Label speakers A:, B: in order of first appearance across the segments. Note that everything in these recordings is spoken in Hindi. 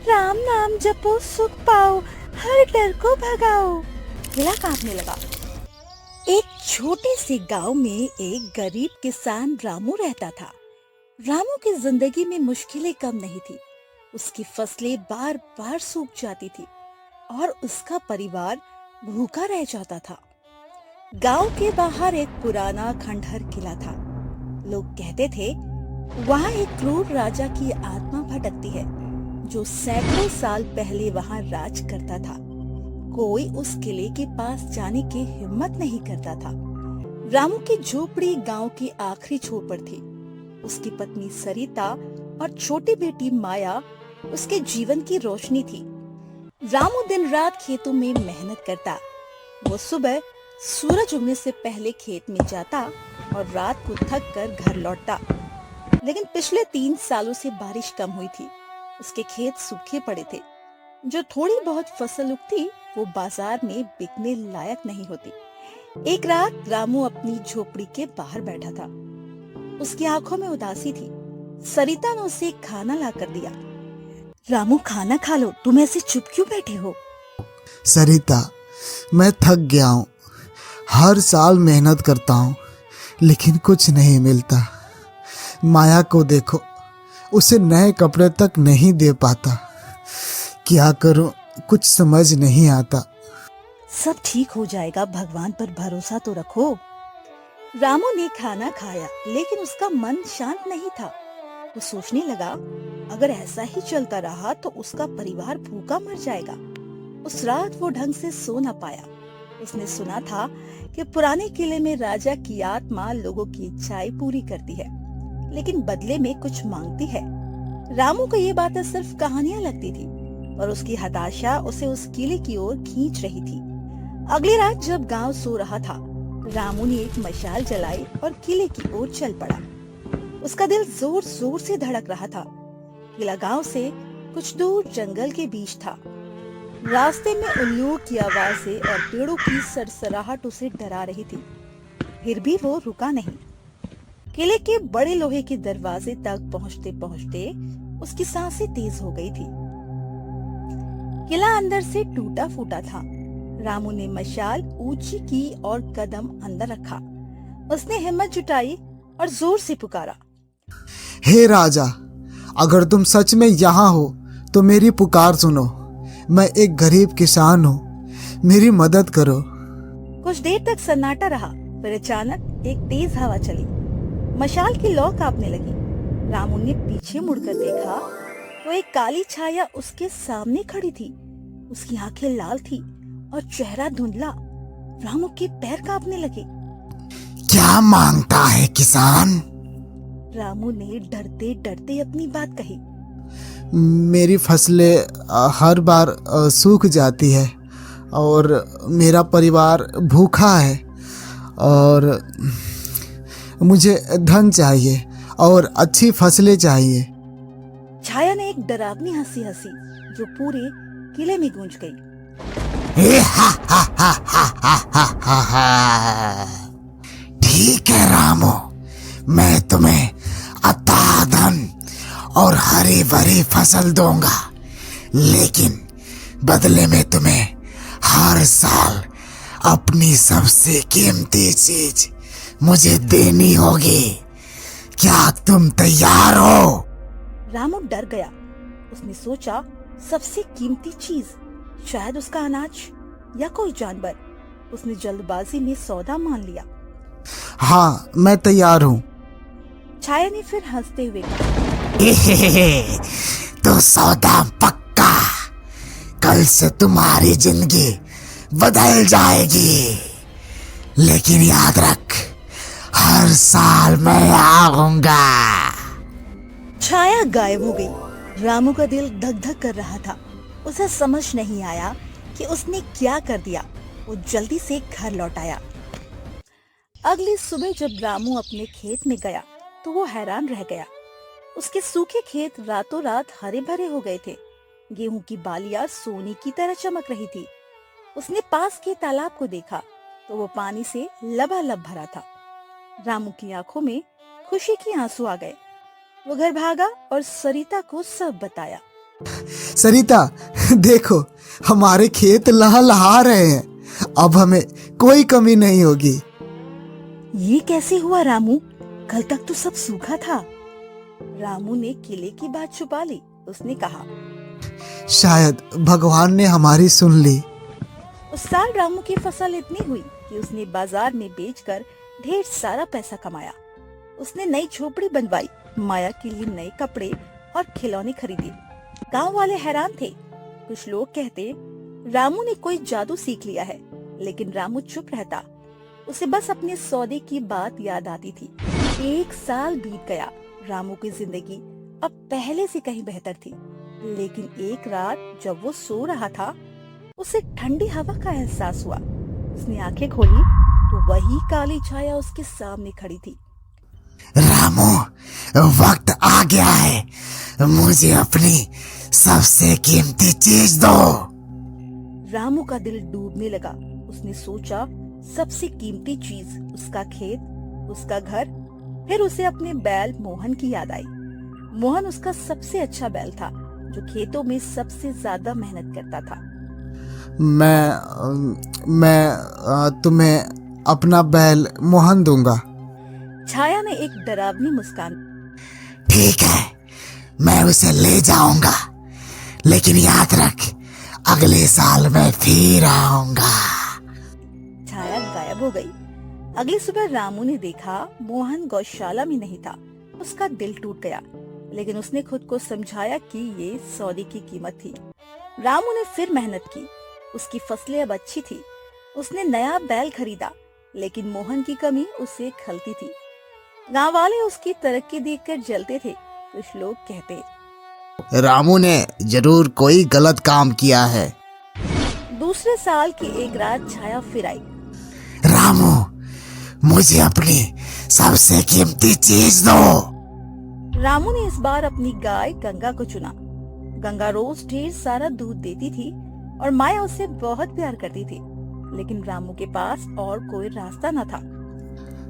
A: राम नाम जपो सुख पाओ, हर डर को भगाओ। किला कांपने लगा। एक छोटे से गांव में एक गरीब किसान रामू रहता था। रामू की जिंदगी में मुश्किलें कम नहीं थी। उसकी फसलें बार बार सूख जाती थी और उसका परिवार भूखा रह जाता था। गांव के बाहर एक पुराना खंडहर किला था। लोग कहते थे वहां एक क्रूर राजा की आत्मा भटकती है जो सैकड़ों साल पहले वहां राज करता था। कोई उस किले के पास जाने की हिम्मत नहीं करता था। रामू की झोपड़ी गांव की आखिरी छोर पर थी। उसकी पत्नी सरिता और छोटी बेटी माया उसके जीवन की रोशनी थी। रामू दिन रात खेतों में मेहनत करता। वो सुबह सूरज उगने से पहले खेत में जाता और रात को थक कर घर लौटता। लेकिन पिछले 3 सालों से बारिश कम हुई थी। उसके खेत सूखे पड़े थे। जो थोड़ी बहुत फसल उगती वो बाजार में बिकने लायक नहीं होती। एक रात रामू अपनी झोपड़ी के बाहर बैठा था। उसकी आंखों में उदासी थी। सरिता ने उसे खाना ला कर दिया। रामू, खाना खा लो, तुम ऐसे चुप क्यों बैठे हो?
B: सरिता, मैं थक गया हूँ। हर साल मेहनत करता हूँ लेकिन कुछ नहीं मिलता। माया को देखो, उसे नए कपड़े तक नहीं दे पाता। क्या करूं, कुछ समझ नहीं आता।
A: सब ठीक हो जाएगा, भगवान पर भरोसा तो रखो। रामू ने खाना खाया लेकिन उसका मन शांत नहीं था। वो सोचने लगा, अगर ऐसा ही चलता रहा तो उसका परिवार भूखा मर जाएगा। उस रात वो ढंग से सो न पाया। उसने सुना था कि पुराने किले में राजा की आत्मा लोगों की इच्छाएं पूरी करती है लेकिन बदले में कुछ मांगती है। रामू को ये बातें सिर्फ कहानियां लगती थी और उसकी हताशा उसे उस किले की ओर खींच रही थी। अगली रात जब गांव सो रहा था, रामू ने एक मशाल जलाई और किले की ओर चल पड़ा। उसका दिल जोर जोर से धड़क रहा था। किला गांव से कुछ दूर जंगल के बीच था। रास्ते में उल्लुओं की आवाजें और पेड़ों की सरसराहट उसे डरा रही थी। फिर भी वो रुका नहीं। किले के बड़े लोहे के दरवाजे तक पहुंचते पहुंचते उसकी सांसें तेज हो गई थी। किला अंदर से टूटा फूटा था। रामू ने मशाल ऊंची की और कदम अंदर रखा। उसने हिम्मत जुटाई और जोर से पुकारा,
B: हे राजा, अगर तुम सच में यहाँ हो तो मेरी पुकार सुनो। मैं एक गरीब किसान हूँ, मेरी मदद करो।
A: कुछ देर तक सन्नाटा रहा। फिर अचानक एक तेज हवा चली। मशाल की लौ कांपने लगी। रामू ने पीछे मुड़कर देखा तो एक काली छाया उसके सामने खड़ी थी। उसकी आंखें लाल थी और चेहरा धुंधला। रामू के पैर कांपने लगे।
B: क्या मांगता है किसान?
A: रामू ने डरते डरते अपनी बात कही।
B: मेरी फसलें हर बार सूख जाती है और मेरा परिवार भूखा है और मुझे धन चाहिए और अच्छी फसलें चाहिए।
A: छाया ने एक डरावनी हंसी हंसी जो पूरे किले में गूंज गई।
B: ठीक है रामू, मैं तुम्हें अथाह धन और हरी भरी फसल दूंगा, लेकिन बदले में तुम्हें हर साल अपनी सबसे कीमती चीज मुझे देनी होगी। क्या तुम तैयार हो?
A: रामू डर गया। उसने सोचा, सबसे कीमती चीज, शायद उसका अनाज या कोई जानवर। उसने जल्दबाजी में सौदा मान लिया।
B: हाँ, मैं तैयार हूँ।
A: छाया ने फिर हंसते हुए कहा,
B: तो सौदा पक्का। कल से तुम्हारी जिंदगी बदल जाएगी, लेकिन याद रख, हर साल मैं आऊंगा।
A: छाया गायब हो गई। रामू का दिल धक धक कर रहा था। उसे समझ नहीं आया कि उसने क्या कर दिया। वो जल्दी से घर लौट आया। अगली सुबह जब रामू अपने खेत में गया तो वो हैरान रह गया। उसके सूखे खेत रातों रात हरे भरे हो गए थे। गेहूं की बालियां सोने की तरह चमक रही थी। उसने पास के तालाब को देखा तो वो पानी से लबालब भरा था। रामू की आंखों में खुशी के आंसू आ गए। वो घर भागा और सरिता को सब बताया।
B: सरिता, देखो हमारे खेत लहलहा रहे हैं, अब हमें कोई कमी नहीं होगी।
A: ये कैसे हुआ रामू? कल तक तो सब सूखा था। रामू ने किले की बात छुपा ली। उसने कहा,
B: शायद भगवान ने हमारी सुन ली।
A: उस साल रामू की फसल इतनी हुई कि उसने बाजार में बेचकर ढेर सारा पैसा कमाया। उसने नई झोपड़ी बनवाई, माया के लिए नए कपड़े और खिलौने खरीदे। गांव वाले हैरान थे। कुछ लोग कहते रामू ने कोई जादू सीख लिया है, लेकिन रामू चुप रहता। उसे बस अपने सौदे की बात याद आती थी। 1 साल बीत गया। रामू की जिंदगी अब पहले से कहीं बेहतर थी, लेकिन एक रात जब वो सो रहा था, उसे ठंडी हवा का एहसास हुआ। उसने आंखें खोली तो वही काली छाया उसके सामने खड़ी थी।
B: रामू, वक्त आ गया है, मुझे अपनी सबसे कीमती चीज दो।
A: रामू का दिल डूबने लगा। उसने सोचा, सबसे कीमती चीज उसका खेत, उसका घर। फिर उसे अपने बैल मोहन की याद आई। मोहन उसका सबसे अच्छा बैल था, जो खेतों में सबसे ज्यादा मेहनत करता था।
B: मैं तुम्हें अपना बैल मोहन दूंगा।
A: छाया ने एक डरावनी मुस्कान।
B: ठीक है, मैं उसे ले जाऊंगा, लेकिन याद रख, अगले साल मैं फिर आऊंगा।
A: छाया गायब हो गई। अगली सुबह रामू ने देखा मोहन गौशाला में नहीं था। उसका दिल टूट गया, लेकिन उसने खुद को समझाया कि ये सौदे की कीमत थी। रामू ने फिर मेहनत की। उसकी फसलें अब अच्छी थी। उसने नया बैल खरीदा, लेकिन मोहन की कमी उसे खलती थी। गांव वाले उसकी तरक्की देखकर जलते थे। कुछ लोग कहते,
B: रामू ने जरूर कोई गलत काम किया है।
A: दूसरे साल की एक रात छाया फिर आई।
B: रामू, मुझे अपनी सबसे कीमती चीज दो।
A: रामू ने इस बार अपनी गाय गंगा को चुना। गंगा रोज ढेर सारा दूध देती थी और माया उसे बहुत प्यार करती थी, लेकिन रामू के पास और कोई रास्ता न था।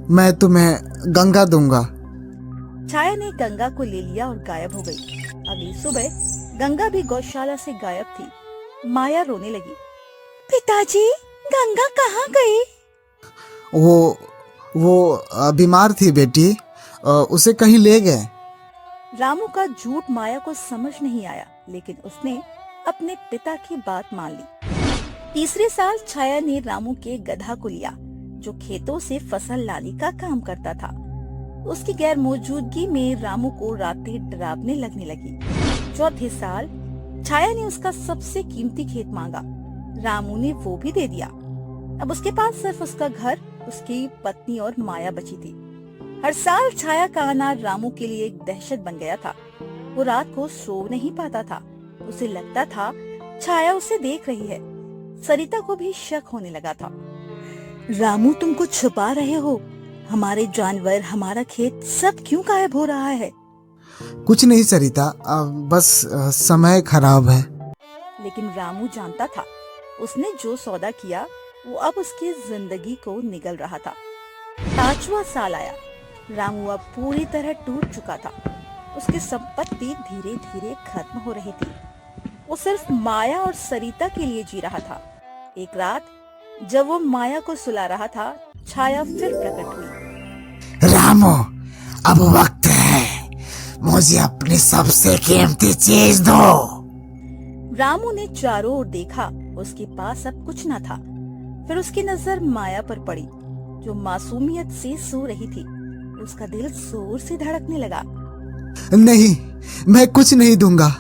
B: मैं तुम्हें गंगा दूंगा।
A: छाया ने गंगा को ले लिया और गायब हो गई। अगली सुबह गंगा भी गौशाला से गायब थी। माया रोने लगी। पिताजी, गंगा कहाँ गई?
B: वो बीमार थी बेटी, उसे कहीं ले गए।
A: रामू का झूठ माया को समझ नहीं आया, लेकिन उसने अपने पिता की बात मान ली। तीसरे साल छाया ने रामू के गधा को लिया, जो खेतों से फसल लाने का काम करता था। उसकी गैर मौजूदगी में रामू को रातें डरावने लगने लगी। चौथे साल छाया ने उसका सबसे कीमती खेत मांगा। रामू ने वो भी दे दिया। अब उसके पास सिर्फ उसका घर, उसकी पत्नी और माया बची थी। हर साल छाया का आना रामू के लिए एक दहशत बन गया था। वो रात को सो नहीं पाता था। उसे लगता था छाया उसे देख रही है। सरिता को भी शक होने लगा था। रामू, तुम कुछ छुपा रहे हो। हमारे जानवर, हमारा खेत, सब क्यों गायब हो रहा है?
B: कुछ नहीं सरिता, बस समय खराब है।
A: लेकिन रामू जानता था, उसने जो सौदा किया वो अब उसकी जिंदगी को निगल रहा था। 5वां साल आया। रामू अब पूरी तरह टूट चुका था। उसकी संपत्ति धीरे धीरे खत्म हो रही थी। वो सिर्फ माया और सरिता के लिए जी रहा था। एक रात जब वो माया को सुला रहा था, छाया फिर प्रकट हुई।
B: रामू, अब वक्त है, मुझे अपनी सबसे कीमती चीज दो।
A: रामू ने चारों ओर देखा। उसके पास अब कुछ न था। फिर उसकी नजर माया पर पड़ी, जो मासूमियत से सो रही थी। उसका दिल जोर से धड़कने लगा।
B: नहीं, मैं कुछ नहीं दूंगा।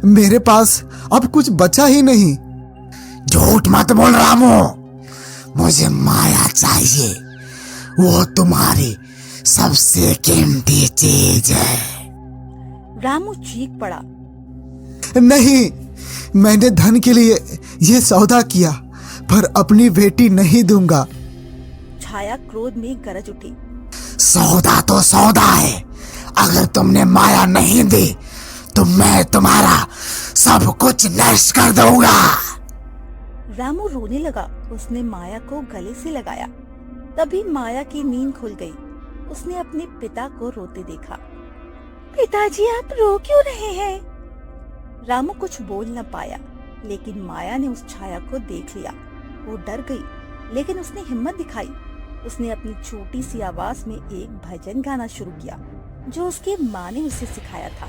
B: मेरे पास अब कुछ बचा ही नहीं। झूठ मत बोल रामू, मुझे माया चाहिए। वो तुम्हारी सबसे कीमती चीज है।
A: रामू चीख पड़ा।
B: नहीं, मैंने धन के लिए ये सौदा किया, पर अपनी बेटी नहीं दूंगा।
A: छाया क्रोध में गरज उठी।
B: सौदा तो सौदा है। अगर तुमने माया नहीं दी तो मैं तुम्हारा सब कुछ नष्ट कर दूंगा।
A: रामू रोने लगा। उसने माया को गले से लगाया। तभी माया की नींद खुल गई। उसने अपने पिता को रोते देखा। पिताजी आप रो क्यों रहे हैं? रामू कुछ बोल न पाया, लेकिन माया ने उस छाया को देख लिया। वो डर गई, लेकिन उसने हिम्मत दिखाई। उसने अपनी छोटी सी आवाज में एक भजन गाना शुरू किया, जो उसकी माँ ने उसे सिखाया था।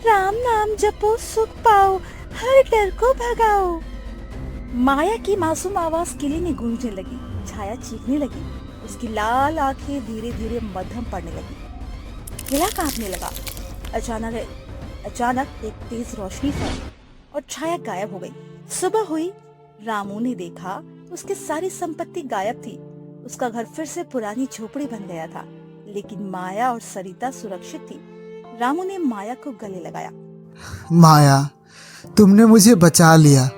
A: राम नाम जपो सुख पाओ, हर डर को भगाओ। माया की मासूम आवाज किले में गूंजने लगी। छाया चीखने लगी। उसकी लाल आंखें धीरे धीरे मध्यम पड़ने लगी। किला कांपने लगा। अचानक एक तेज रोशनी फैली और छाया गायब हो गई। सुबह हुई। रामू ने देखा उसकी सारी संपत्ति गायब थी। उसका घर फिर से पुरानी झोपड़ी बन गया था, लेकिन माया और सरिता सुरक्षित थी। रामू ने माया को गले लगाया।
B: माया, तुमने मुझे बचा लिया।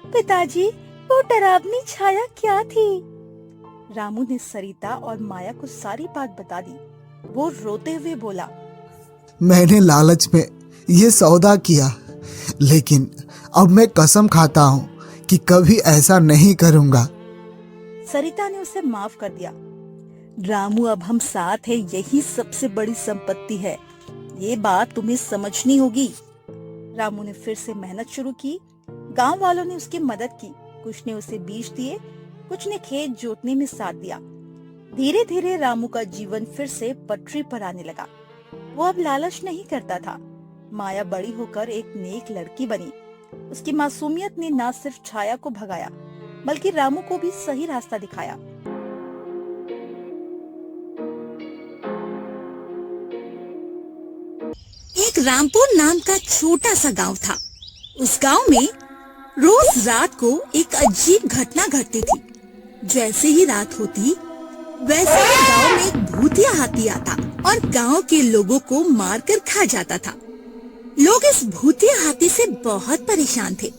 A: पिताजी, वो डरावनी छाया क्या थी? रामू ने सरिता और माया को सारी बात बता दी। वो रोते हुए बोला,
B: मैंने लालच में ये सौदा किया, लेकिन अब मैं कसम खाता हूँ कि कभी ऐसा नहीं करूँगा।
A: सरिता ने उसे माफ कर दिया। रामू, अब हम साथ हैं, यही सबसे बड़ी संपत्ति है। ये बात तुम्हें समझनी होगी। रामू ने फिर से मेहनत शुरू की। गांव वालों ने उसकी मदद की। कुछ ने उसे बीज दिए, कुछ ने खेत जोतने में साथ दिया। धीरे धीरे रामू का जीवन फिर से पटरी पर आने लगा। वो अब लालच नहीं करता था। माया बड़ी होकर एक नेक लड़की बनी। उसकी मासूमियत ने न सिर्फ छाया को भगाया, बल्कि रामू को भी सही रास्ता दिखाया। एक रामपुर नाम का छोटा सा गांव था। उस गांव में रोज रात को एक अजीब घटना घटती थी। जैसे ही रात होती, वैसे ही गांव में एक भूतिया हाथी आता और गांव के लोगों को मारकर खा जाता था। लोग इस भूतिया हाथी से बहुत परेशान थे।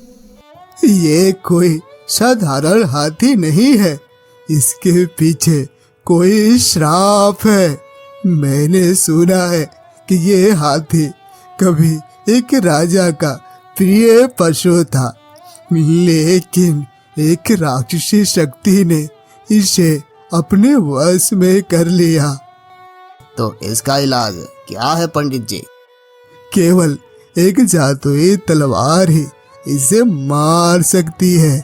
B: ये कोई साधारण हाथी नहीं है, इसके पीछे कोई श्राप है। मैंने सुना है कि ये हाथी कभी एक राजा का प्रिय पशु था, लेकिन एक राक्षसी शक्ति ने इसे अपने वश में कर लिया।
C: तो इसका इलाज क्या है पंडित जी?
B: केवल एक जादुई तलवार ही इसे मार सकती है।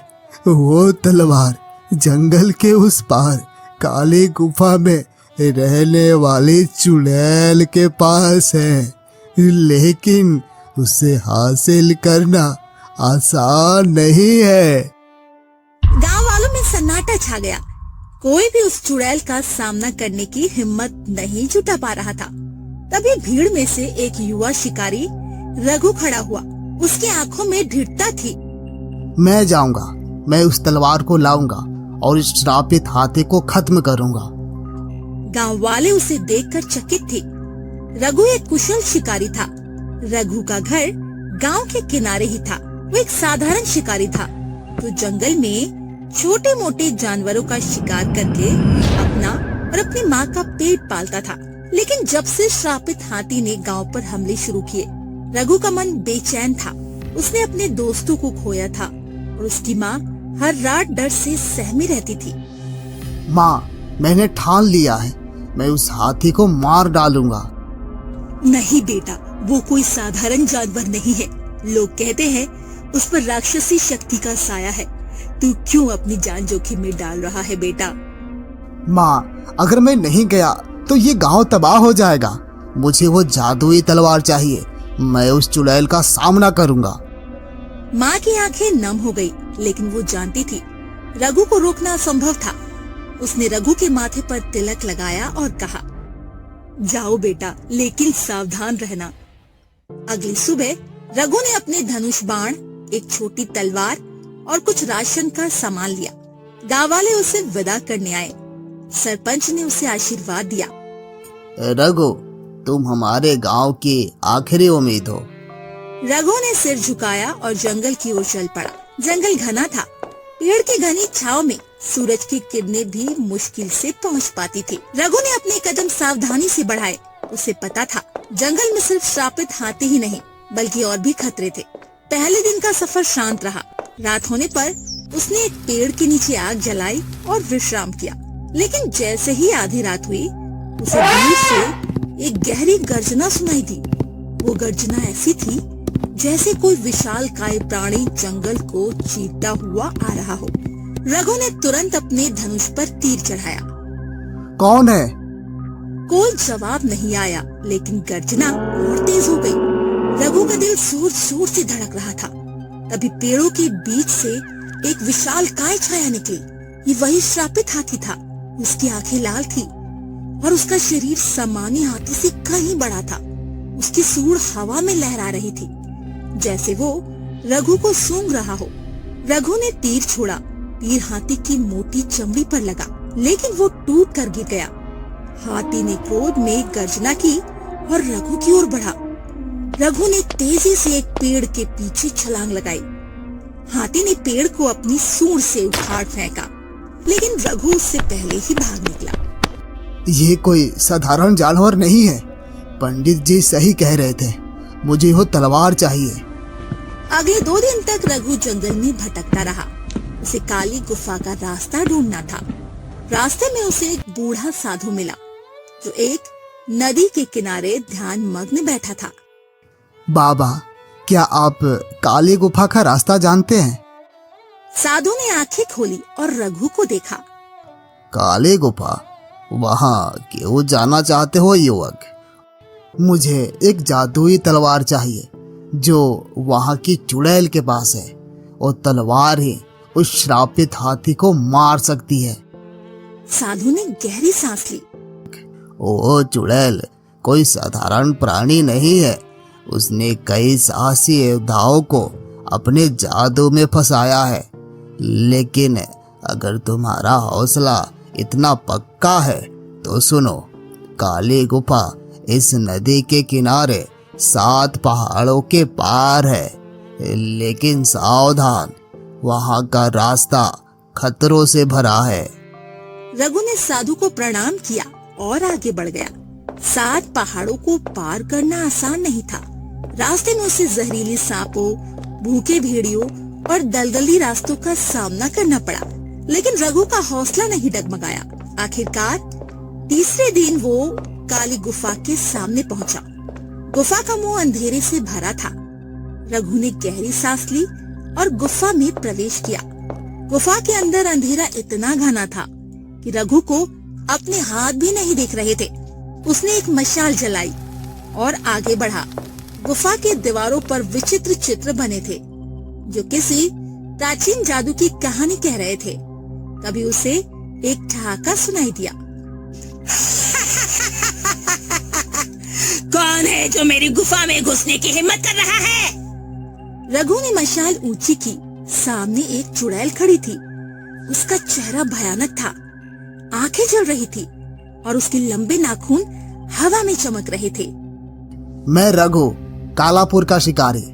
B: वो तलवार जंगल के उस पार काली गुफा में रहने वाली चुड़ैल के पास है, लेकिन उसे हासिल करना आसान नहीं है।
A: गांव वालों में सन्नाटा छा गया। कोई भी उस चुड़ैल का सामना करने की हिम्मत नहीं जुटा पा रहा था। तभी भीड़ में से एक युवा शिकारी रघु खड़ा हुआ। उसकी आंखों में दृढ़ता थी।
C: मैं जाऊंगा, मैं उस तलवार को लाऊंगा और इस श्रापित हाथी को खत्म करूंगा।
A: गांव वाले उसे देखकर चकित थे। रघु एक कुशल शिकारी था। रघु का घर गांव के किनारे ही था। वो एक साधारण शिकारी था, तो जंगल में छोटे मोटे जानवरों का शिकार करके अपना और अपनी माँ का पेट पालता था। लेकिन जब से श्रापित हाथी ने गांव पर हमले शुरू किए, रघु का मन बेचैन था। उसने अपने दोस्तों को खोया था और उसकी माँ हर रात डर से सहमी रहती थी।
C: माँ, मैंने ठान लिया है, मैं उस हाथी को मार डालूंगा।
A: नहीं बेटा, वो कोई साधारण जानवर नहीं है। लोग कहते हैं उस पर राक्षसी शक्ति का साया है। तू क्यों अपनी जान जोखिम में डाल रहा है बेटा?
C: माँ, अगर मैं नहीं गया तो ये गांव तबाह हो जाएगा। मुझे वो जादुई तलवार चाहिए। मैं उस चुड़ैल का सामना करूंगा।
A: माँ की आंखें नम हो गई, लेकिन वो जानती थी रघु को रोकना असंभव था। उसने रघु के माथे पर तिलक लगाया और कहा, जाओ बेटा, लेकिन सावधान रहना। अगली सुबह रघु ने अपने धनुष बाण, एक छोटी तलवार और कुछ राशन का सामान लिया। गाँव वाले उसे विदा करने आए। सरपंच ने उसे आशीर्वाद दिया।
C: रघु, तुम हमारे गांव की आखिरी उम्मीद हो।
A: रघु ने सिर झुकाया और जंगल की ओर चल पड़ा। जंगल घना था। पेड़ की घनी छांव में सूरज की किरणें भी मुश्किल से पहुंच पाती थी। रघु ने अपने कदम सावधानी से बढ़ाए। उसे पता था जंगल में सिर्फ श्रापित हाथी ही नहीं, बल्कि और भी खतरे थे। पहले दिन का सफर शांत रहा। रात होने पर उसने एक पेड़ के नीचे आग जलाई और विश्राम किया। लेकिन जैसे ही आधी रात हुई, उसे दूर से एक गहरी गर्जना सुनाई दी। वो गर्जना ऐसी थी जैसे कोई विशालकाय प्राणी जंगल को चीरता हुआ आ रहा हो। रघु ने तुरंत अपने धनुष पर तीर चढ़ाया।
B: कौन है?
A: कोई जवाब नहीं आया, लेकिन गर्जना और तेज हो गई। रघु का दिल जोर जोर से धड़क रहा था। तभी पेड़ों के बीच से एक विशालकाय छाया निकली। ये वही श्रापित हाथी था। उसकी आंखें लाल थी और उसका शरीर सामान्य हाथी से कहीं बड़ा था। उसकी सूंड हवा में लहरा रही थी, जैसे वो रघु को सूंघ रहा हो। रघु ने तीर छोड़ा। तीर हाथी की मोटी चमड़ी पर लगा, लेकिन वो टूट कर गिर गया। हाथी ने क्रोध में गर्जना की और रघु की ओर बढ़ा। रघु ने तेजी से एक पेड़ के पीछे छलांग लगाई। हाथी ने पेड़ को अपनी सूंड से उखाड़ फेंका, लेकिन रघु उससे पहले ही भाग निकला।
B: ये कोई साधारण जानवर नहीं है। पंडित जी सही कह रहे थे, मुझे वो तलवार चाहिए।
A: अगले 2 दिन तक रघु जंगल में भटकता रहा। उसे काली गुफा का रास्ता ढूंढना था। रास्ते में उसे एक बूढ़ा साधु मिला, जो एक नदी के किनारे ध्यान मग्न बैठा था।
B: बाबा, क्या आप काली गुफा का रास्ता जानते हैं?
A: साधु ने आंखें खोली और रघु को देखा।
C: काली गुफा, वहाँ क्यों जाना चाहते हो युवक?
B: मुझे एक जादुई तलवार चाहिए जो वहाँ की चुड़ैल के पास है। वो तलवार ही उस श्रापित हाथी को मार सकती है।
A: साधु ने गहरी सांस ली।
C: वो चुड़ैल कोई साधारण प्राणी नहीं है। उसने कई साहसी योद्धाओं को अपने जादू में फंसाया है। लेकिन अगर तुम्हारा हौसला इतना पक्का है तो सुनो, काली गुफा इस नदी के किनारे 7 पहाड़ों के पार है। लेकिन सावधान, वहाँ का रास्ता खतरों से भरा है।
A: रघु ने साधु को प्रणाम किया और आगे बढ़ गया। 7 पहाड़ों को पार करना आसान नहीं था। रास्ते में उसे जहरीली सांपों, भूखे भेड़ियों और दलदली रास्तों का सामना करना पड़ा, लेकिन रघु का हौसला नहीं डगमगाया। आखिरकार तीसरे दिन वो काली गुफा के सामने पहुंचा। गुफा का मुंह अंधेरे से भरा था। रघु ने गहरी सांस ली और गुफा में प्रवेश किया। गुफा के अंदर अंधेरा इतना घना था कि रघु को अपने हाथ भी नहीं दिख रहे थे। उसने एक मशाल जलाई और आगे बढ़ा। गुफा के दीवारों पर विचित्र चित्र बने थे, जो किसी प्राचीन जादू की कहानी कह रहे थे। तभी उसे एक ठहाका सुनाई दिया। कौन है जो मेरी गुफा में घुसने की हिम्मत कर रहा है? रघु ने मशाल ऊंची की। सामने एक चुड़ैल खड़ी थी। उसका चेहरा भयानक था। आंखें जल रही थी और उसके लंबे नाखून हवा में चमक रहे थे।
B: मैं रघु, कालापुर का शिकारी।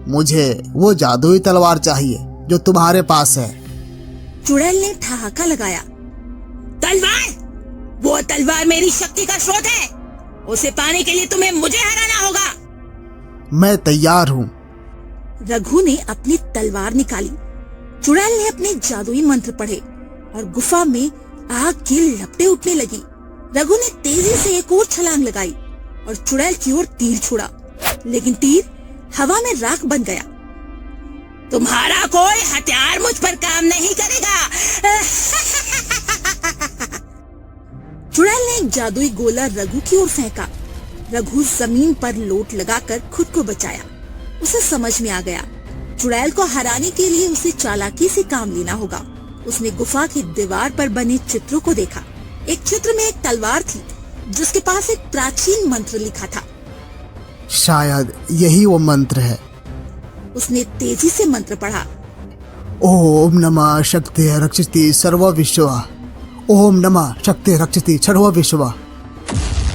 B: मुझे वो जादुई तलवार चाहिए जो तुम्हारे पास है।
A: चुड़ैल ने ठहाका लगाया। तलवार? वो तलवार मेरी शक्ति का स्रोत है। उसे पाने के लिए तुम्हें मुझे हराना होगा।
B: मैं तैयार हूँ।
A: रघु ने अपनी तलवार निकाली। चुड़ैल ने अपने जादुई मंत्र पढ़े और गुफा में आग की लपटें उठने लगी। रघु ने तेजी से एक और छलांग लगाई और चुड़ैल की ओर तीर छोड़ा, लेकिन तीर हवा में राख बन गया। तुम्हारा कोई हथियार मुझ पर काम नहीं करेगा। चुड़ैल ने एक जादुई गोला रघु की ओर फेंका। रघु जमीन पर लोट लगाकर खुद को बचाया। उसे समझ में आ गया, चुड़ैल को हराने के लिए उसे चालाकी से काम लेना होगा। उसने गुफा की दीवार पर बने चित्रों को देखा। एक चित्र में एक तलवार थी जिसके पास एक प्राचीन मंत्र लिखा था।
B: शायद यही वो मंत्र है।
A: उसने तेजी से मंत्र पढ़ा।
B: ओम नमः शक्ति रक्षति सर्व विश्व। ओम नमः शक्ति रक्षति सर्व विश्व।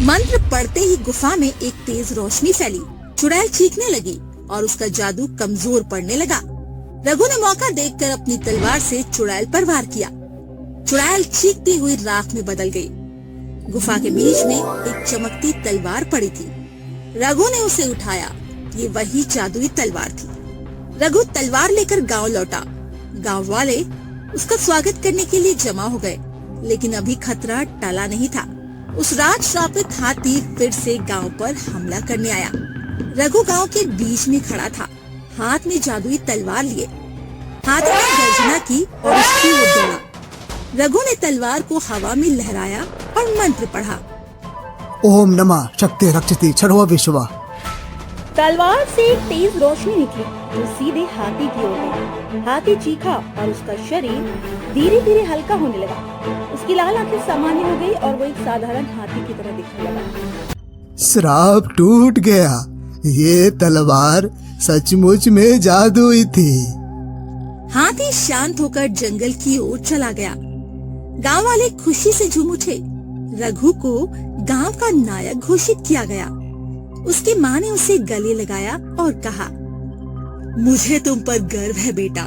A: मंत्र पढ़ते ही गुफा में एक तेज रोशनी फैली। चुड़ैल चीखने लगी और उसका जादू कमजोर पड़ने लगा। रघु ने मौका देखकर अपनी तलवार से चुड़ैल पर वार किया। चुड़ैल चीखती हुई राख में बदल गई। गुफा के बीच में एक चमकती तलवार पड़ी थी। रघु ने उसे उठाया। ये वही जादुई तलवार थी। रघु तलवार लेकर गांव लौटा। गांव वाले उसका स्वागत करने के लिए जमा हो गए, लेकिन अभी खतरा टला नहीं था। उस रात श्रापित हाथी फिर से गांव पर हमला करने आया। रघु गांव के बीच में खड़ा था, हाथ में जादुई तलवार लिए। हाथी ने गर्जना की और उसकी ओर दौड़ा। रघु ने तलवार को हवा में लहराया और मंत्र पढ़ा।
B: ओम नमः शक्ति रक्षति छड़वा विश्वा।
A: तलवार से एक तेज रोशनी निकली जो सीधे हाथी की ओर गई। हाथी चीखा और उसका शरीर धीरे धीरे हल्का होने लगा। उसकी लाल आंखें सामान्य हो गई और वो एक साधारण हाथी की तरह दिखने लगा।
B: श्राप टूट गया, ये तलवार सचमुच में जादुई थी।
A: हाथी शांत होकर जंगल की ओर चला गया। गांव वाले खुशी से झूम उठे। रघु को गांव का नायक घोषित किया गया। उसकी माँ ने उसे गले लगाया और कहा, मुझे तुम पर गर्व है बेटा।